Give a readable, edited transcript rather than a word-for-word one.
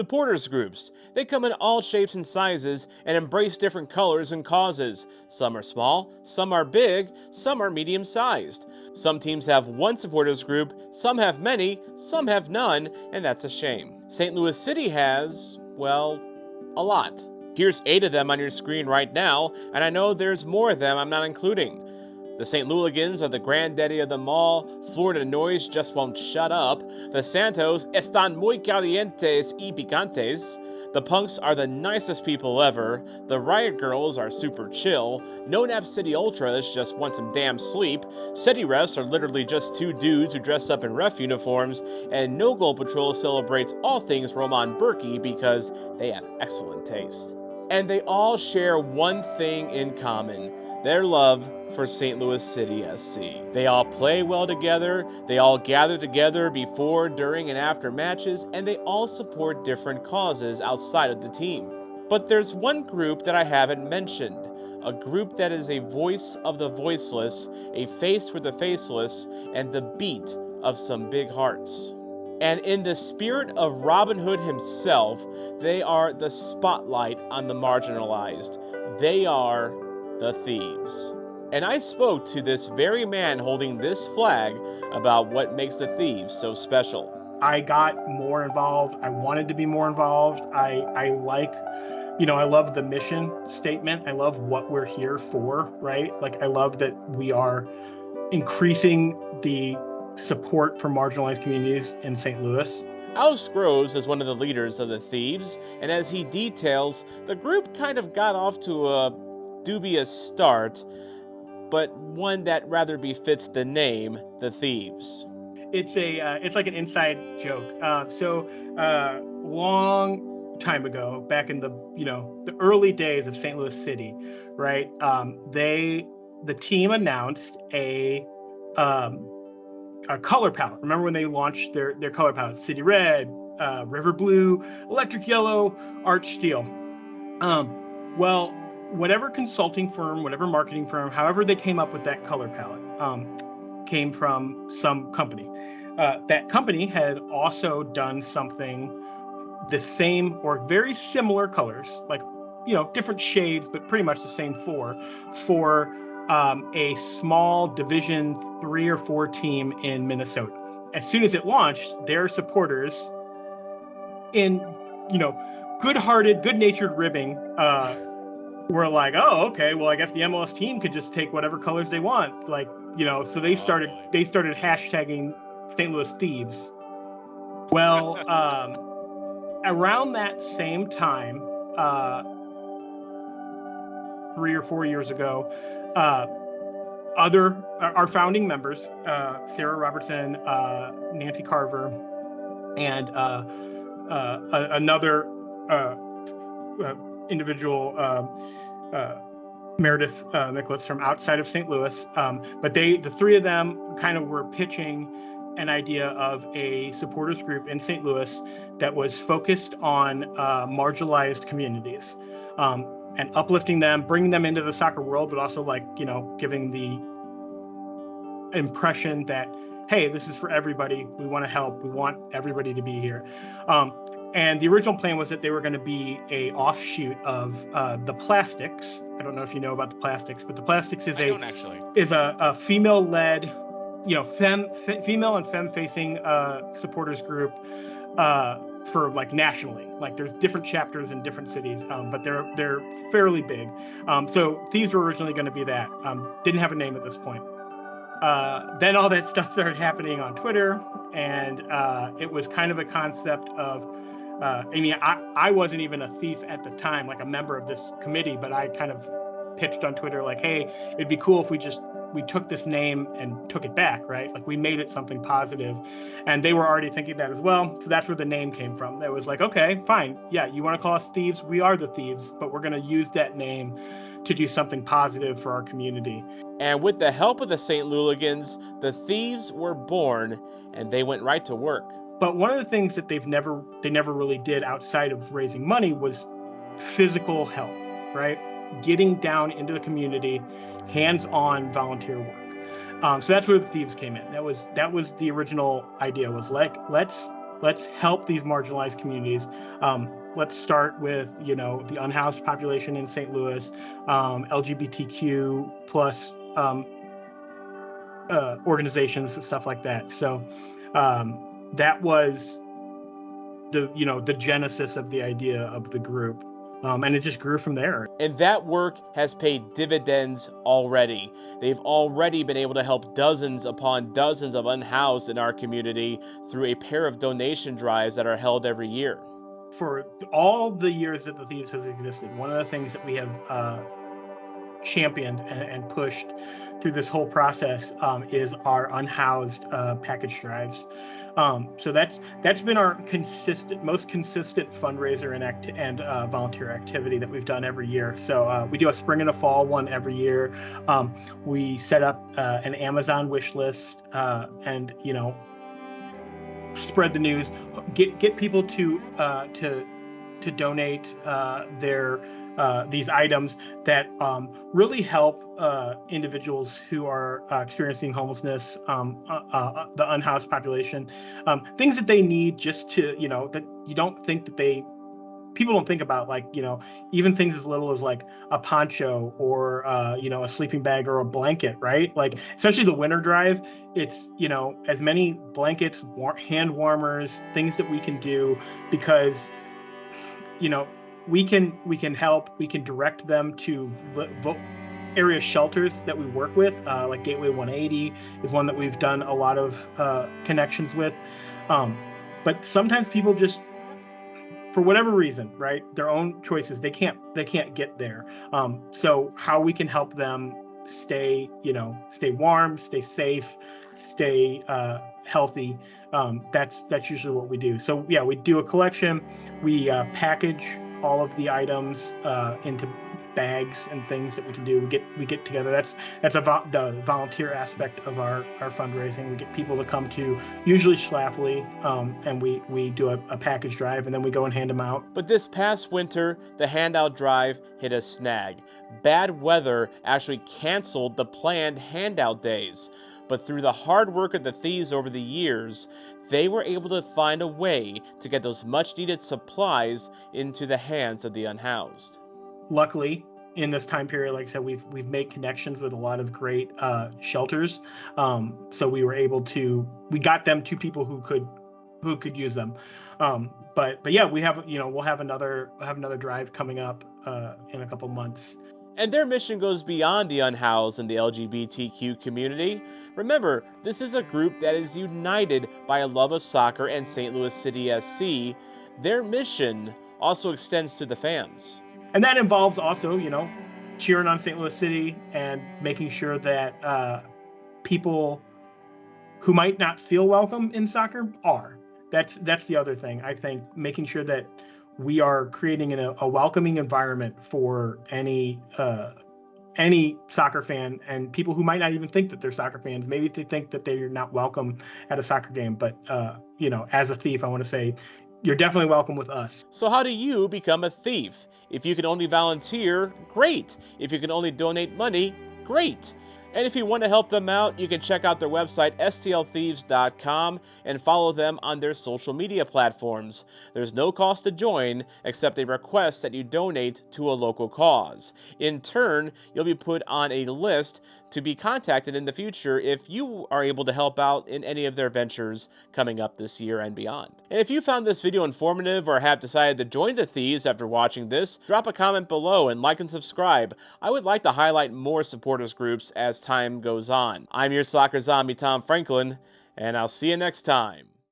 Supporters groups. They come in all shapes and sizes and embrace different colors and causes. Some are small, some are big, some are medium sized. Some teams have one supporters group, some have many, some have none, and that's a shame. St. Louis City has, well, a lot. Here's 8 of them on your screen right now, and I know there's more of them I'm not including. The St. Louligans are the granddaddy of them all. Florida Noise just won't shut up. The Santos están muy calientes y picantes. The Punks are the nicest people ever. The Riot Girls are super chill. No Nap City Ultras just want some damn sleep. City Refs are literally just 2 dudes who dress up in ref uniforms. And No Goal Patrol celebrates all things Roman Berkey because they have excellent taste. And they all share one thing in common: their love for St. Louis City SC. They all play well together, they all gather together before, during, and after matches, and they all support different causes outside of the team. But there's one group that I haven't mentioned, a group that is a voice of the voiceless, a face for the faceless, and the beat of some big hearts. And in the spirit of Robin Hood himself, they are the spotlight on the marginalized. They are the Thieves. And I spoke to this very man holding this flag about what makes the Thieves so special. I got more involved. I wanted to be more involved. I like, I love the mission statement. I love what we're here for, right? Like, I love that we are increasing the support for marginalized communities in St. Louis. Alex Groves is one of the leaders of the Thieves, and as he details, the group kind of got off to a dubious start, but one that rather befits the name, the Thieves. It's like an inside joke. Long time ago, back in the early days of St. Louis City, right? The team announced a color palette. Remember when they launched their color palette? City Red, River Blue, Electric Yellow, Arch Steel. Well, whatever consulting firm, whatever marketing firm, however they came up with that color palette, came from some company. That company had also done something the same or very similar colors, like, different shades, but pretty much the same for a small Division 3 or 4 team in Minnesota. As soon as it launched, their supporters, in good-hearted, good-natured ribbing, were like, oh, okay, well, I guess the MLS team could just take whatever colors they want, so they started hashtagging St. Louis Thieves. Well, around that same time, 3 or 4 years ago, our founding members, Sarah Robertson, Nancy Carver, and another individual, Meredith Nicholas, from outside of St. Louis, but the 3 of them kind of were pitching an idea of a supporters group in St. Louis that was focused on marginalized communities, and uplifting them, bringing them into the soccer world, but also giving the impression that, hey, this is for everybody. We want to help. We want everybody to be here. And the original plan was that they were going to be a offshoot of the Plastics. I don't know if you know about the Plastics, but the Plastics is a female-led, female and femme-facing supporters group for nationally. There's different chapters in different cities, but they're fairly big. So Thieves were originally going to be that. Didn't have a name at this point. Then all that stuff started happening on Twitter, and it was kind of a concept of, I wasn't even a thief at the time, like a member of this committee, but I kind of pitched on Twitter like, hey, it'd be cool if we took this name and took it back, right? Like, we made it something positive, and they were already thinking that as well. So that's where the name came from. That was like, okay, fine. Yeah, you want to call us Thieves? We are the Thieves, but we're going to use that name to do something positive for our community. And with the help of the St. Louligans, the Thieves were born, and they went right to work. But one of the things that they never really did outside of raising money was physical help, right? Getting down into the community, hands-on volunteer work. So that's where the Thieves came in. That was the original idea, was let's let's help these marginalized communities. Let's start with, the unhoused population in St. Louis, LGBTQ plus organizations and stuff like that. So that was the genesis of the idea of the group, and it just grew from there. And that work has paid dividends already. They've already been able to help dozens upon dozens of unhoused in our community through a pair of donation drives that are held every year. For all the years that the Thieves has existed, one of the things that we have championed and pushed through this whole process is our unhoused package drives. So that's been our most consistent fundraiser and volunteer activity that we've done every year. So we do a spring and a fall one every year. We set up an Amazon wish list, and spread the news, get people to donate their these items that really help individuals who are experiencing homelessness, the unhoused population, things that they need just to, that you don't think that people don't think about, like, even things as little as like a poncho or, a sleeping bag or a blanket, right? Like, especially the winter drive, it's, as many blankets, hand warmers, things that we can do, because, we can help, we can direct them to area shelters that we work with, like Gateway 180 is one that we've done a lot of connections with. But sometimes people just, for whatever reason, right, their own choices, they can't get there. So how we can help them stay warm, stay safe, stay healthy, that's usually what we do. So yeah, we do a collection, we package all of the items into bags and things that we can do. We get together. That's the volunteer aspect of our fundraising. We get people to come to, usually Schlafly, and we do a package drive, and then we go and hand them out. But this past winter, the handout drive hit a snag. Bad weather actually canceled the planned handout days. But through the hard work of the Thieves over the years, they were able to find a way to get those much needed supplies into the hands of the unhoused. Luckily, in this time period, like I said, we've made connections with a lot of great shelters. So we got them to people who could use them. But yeah, we'll have another drive coming up in a couple months. And their mission goes beyond the unhoused and the LGBTQ community. Remember, this is a group that is united by a love of soccer and St. Louis City SC. Their mission also extends to the fans. And that involves also, cheering on St. Louis City and making sure that people who might not feel welcome in soccer are. That's the other thing. I think making sure that we are creating a welcoming environment for any soccer fan, and people who might not even think that they're soccer fans. Maybe they think that they're not welcome at a soccer game. But, as a Thief, I want to say, you're definitely welcome with us. So how do you become a Thief? If you can only volunteer, great. If you can only donate money, great. And if you want to help them out, you can check out their website, stlthieves.com, and follow them on their social media platforms. There's no cost to join, except a request that you donate to a local cause. In turn, you'll be put on a list to be contacted in the future if you are able to help out in any of their ventures coming up this year and beyond. And if you found this video informative or have decided to join the Thieves after watching this, drop a comment below and like and subscribe. I would like to highlight more supporters groups as time goes on. I'm your soccer zombie, Tom Franklin, and I'll see you next time.